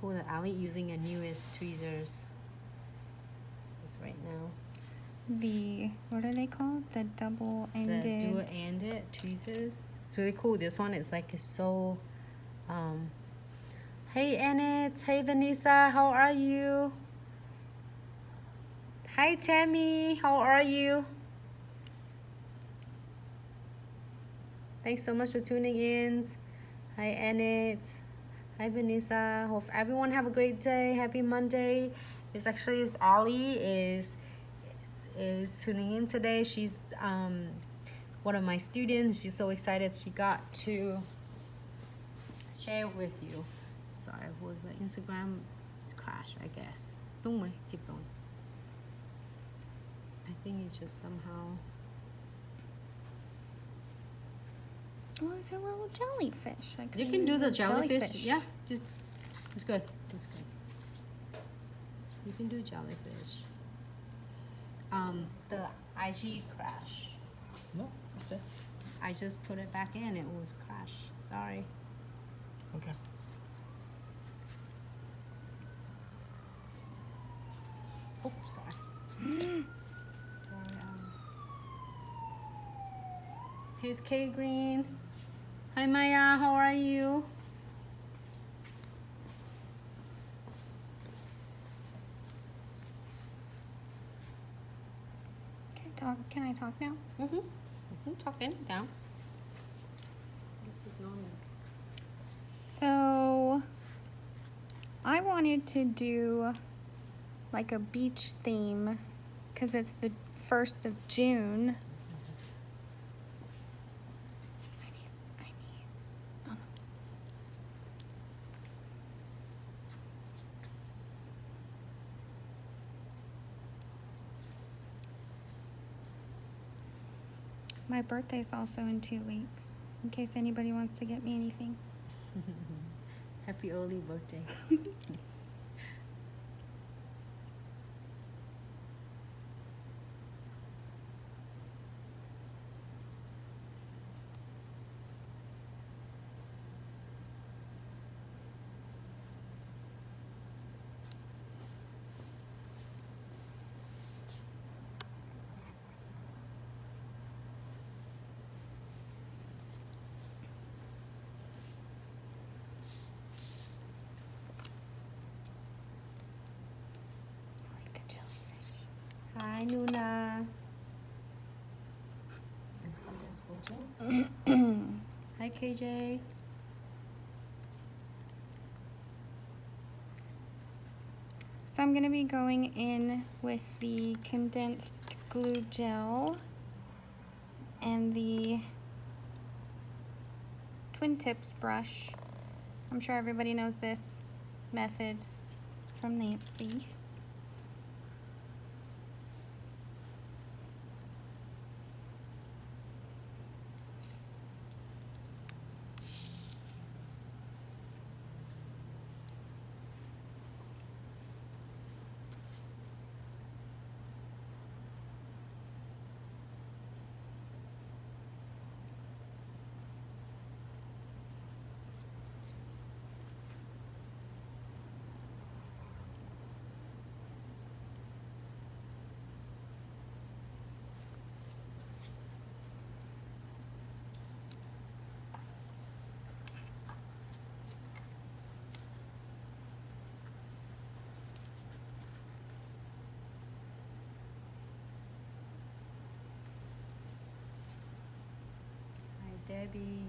cool that Ali using a newest tweezers. It's right now. The, what are they called? The double-ended. The dual-ended tweezers. It's really cool. This one is like, it's so, hey Annette, hey Vanessa, how are you? Hi Tammy, how are you? Thanks so much for tuning in. Hi Annette. Hi Vanessa. Hope everyone have a great day. Happy Monday. It's actually Ali is tuning in today. She's one of my students. She's so excited she got to share with you. Sorry, was the Instagram is crashed, I guess. Don't worry, keep going. I think it's just somehow. Oh, it's a little jellyfish. You can do the jellyfish. Yeah, just it's good. It's good. You can do jellyfish. The IG crash. No, that's it. I just put it back in. It was crashed. Sorry. Okay. Oh, sorry. Sorry. Here's K Green. Hi Maya, how are you? Can I talk now? Talk anytime. So, I wanted to do like a beach theme because it's the 1st of June. Oh no. My birthday's also in 2 weeks, in case anybody wants to get me anything. Happy early birthday. Hi, Nuna. Hi, KJ. So I'm going to be going in with the condensed glue gel and the twin tips brush. I'm sure everybody knows this method from Nancy. Debbie.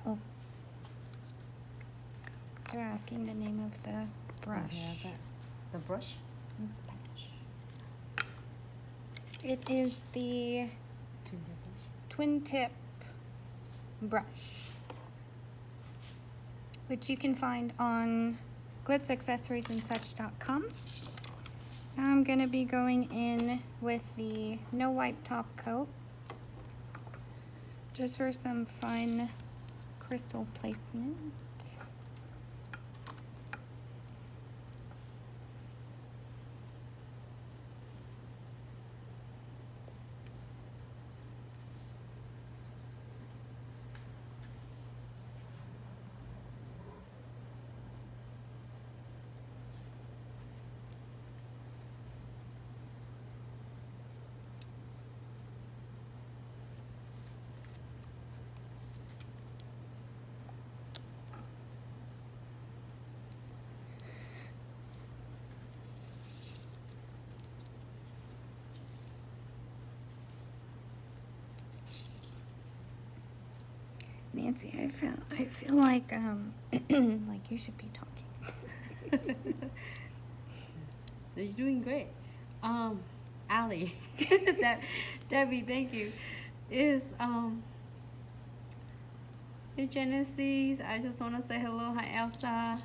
Oh. They're asking the name of the brush. Yeah, the brush? In Spanish. It is the twin tip brush, which you can find on glitzaccessoriesandsuch.com. Now I'm going to be going in with the no wipe top coat, just for some fun crystal placement. Nancy, I feel like like you should be talking. You're doing great. Allie, Debbie, thank you. Is Hey Genesis, I just want to say hello. Hi Elsa.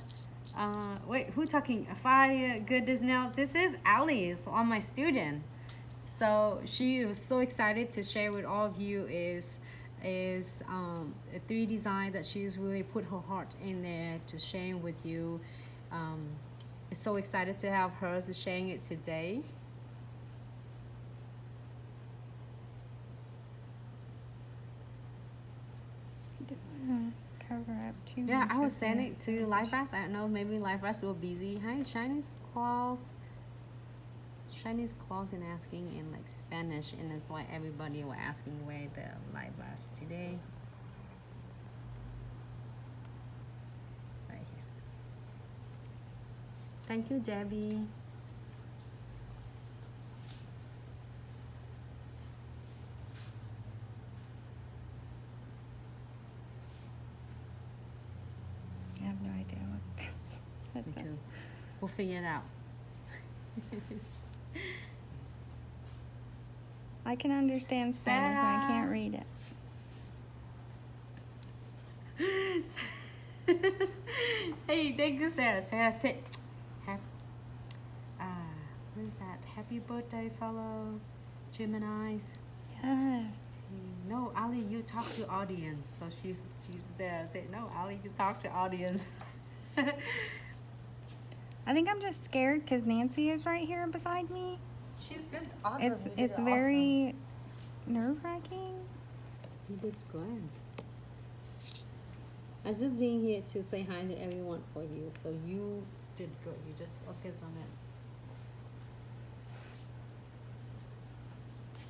Wait, who talking? Fire, goodness now. This is Allie, it's on my student. So she was so excited to share with all of you is a 3D design that she's really put her heart in there to share with you. It's so excited to have her to sharing it today. Cover up too. Yeah, I was sending it to LiveRest. I don't know, maybe LiveRest will be busy. Hi, Chinese claws. Chinese claws in asking in like Spanish, and that's why everybody were asking where the LiveRest today. Right here. Thank you, Debbie. I have no idea what that Me says. too. We'll figure it out. I can understand Spanish, but I can't read it. Hey, thank you, Sarah. Sarah, sit. What is that? Happy birthday, fellow Geminis. Yes. No, Ali, you talk to audience. So she's Sarah said, no, Ali, you talk to audience. I think I'm just scared because Nancy is right here beside me. She's did awesome. It's very nerve-wracking. You did good. I was just being here to say hi to everyone for you. So you did good. You just focus on it.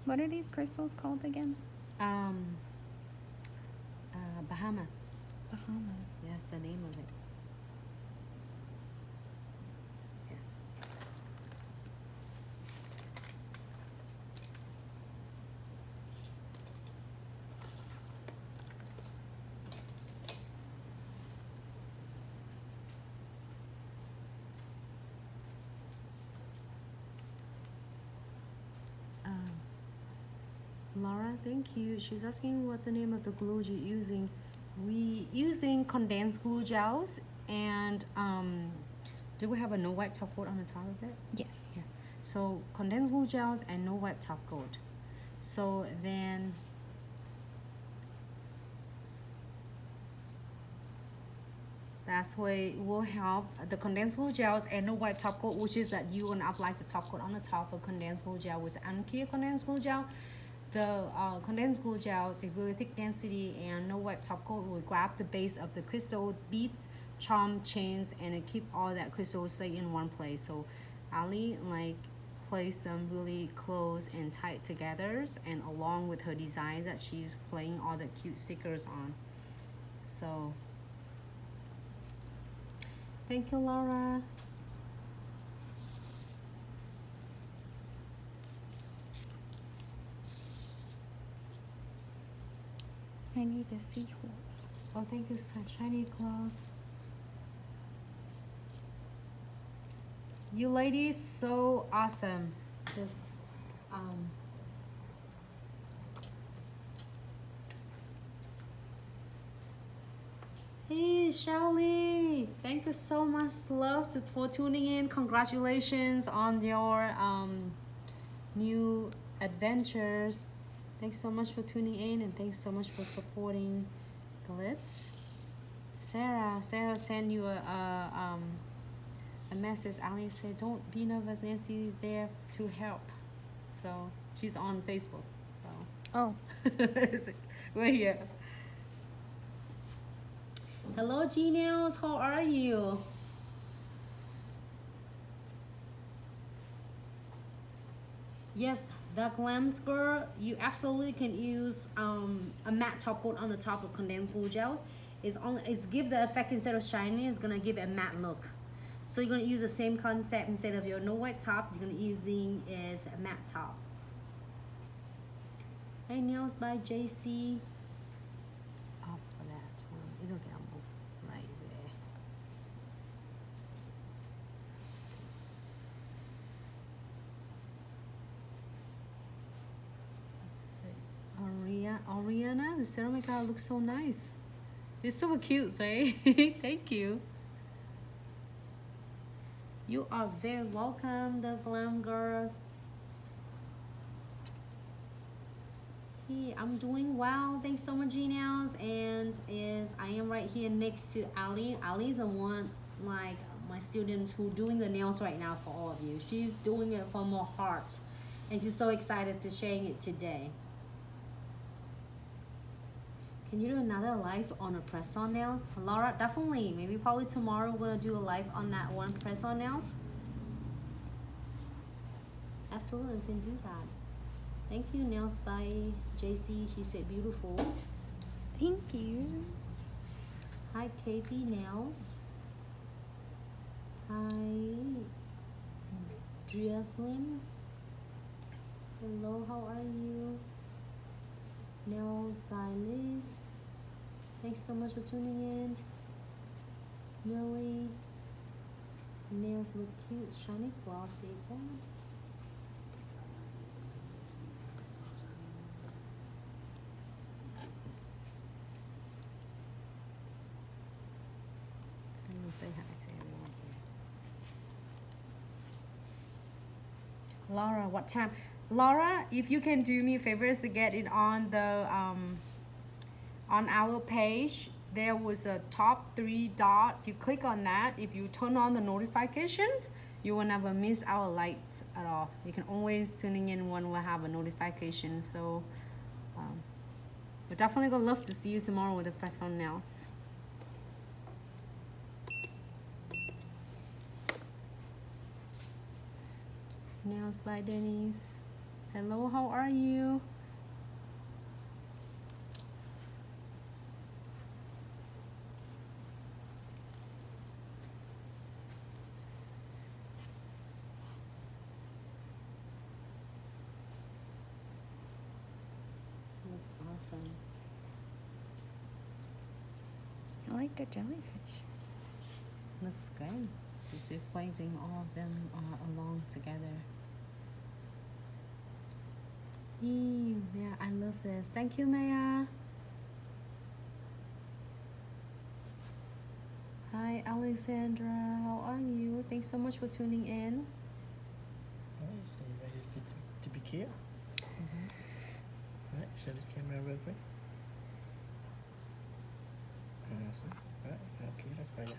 What are these crystals called again? Bahamas. Bahamas. That's the name of it. Yeah. Laura, thank you. She's asking what the name of the glue you're using. We using condensed glue gels, and do we have a no wipe top coat on the top of it? Yes. Yeah. So condensed glue gels and no wipe top coat. So then that's way will help the condensed glue gels and no wipe top coat, which is that you want to apply the top coat on the top of condensed glue gel with unclear condensed glue gel. The condensed glue gels is really thick density, and no wipe top coat will grab the base of the crystal beads, charm, chains, and it keep all that crystal stay in one place. So Ali like place them really close and tight together, and along with her design that she's playing all the cute stickers on. So thank you, Laura. I need a seahorse. Oh, thank you, Shiny Claws. You ladies, so awesome. Just, Hey, Shelly. Thank you so much, love, for tuning in. Congratulations on your new adventures. Thanks so much for tuning in, and thanks so much for supporting Glitz. Sarah sent you a message. Ali said, "Don't be nervous. Nancy is there to help." So she's on Facebook. So Oh, we're here. Hello, Genials. How are you? Yes, the Glams girl, you absolutely can use a matte top coat on the top of condensed glue gels. It's give the effect instead of shiny, it's gonna give it a matte look. So you're gonna use the same concept instead of your no white top. You're gonna using is a matte top. Hey, nails by JC. Off for that one. It's okay. I'll move right there. Ariana, the ceramic art looks so nice. It's so cute, right? Thank you. You are very welcome, the Glam Girls. Hey, I'm doing well. Thanks so much, G-Nails. And I am right here next to Ali. Ali's the one, like, my students who doing the nails right now for all of you. She's doing it from her heart. And she's so excited to sharing it today. Can you do another live on a press-on nails? Laura, definitely. Maybe probably tomorrow we're gonna do a live on that one press-on nails. Absolutely, we can do that. Thank you, Nails by JC. She said beautiful. thank you. Hi, KP Nails. Hi, Dreslin. Hello, how are you? Nails by Liz. Thanks so much for tuning in. Millie. Nails look cute, shiny, glossy. What? So I'm gonna say hi to everyone here. Laura, what time? Laura, if you can do me favors to get it on the on our page, there was a top 3 dot. You click on that. If you turn on the notifications, you will never miss our lights at all. You can always tuning in when we have a notification. So we're definitely gonna love to see you tomorrow with the press on nails. Nails by Denise. Hello, how are you? Looks awesome. I like the jellyfish. Looks good. It's placing all of them along together. Ew, yeah, I love this. Thank you, Maya. Hi, Alexandra. How are you? Thanks so much for tuning in. Alright, so you ready to be cute? Alright, show this camera real quick. Awesome. Alright, okay, look for you.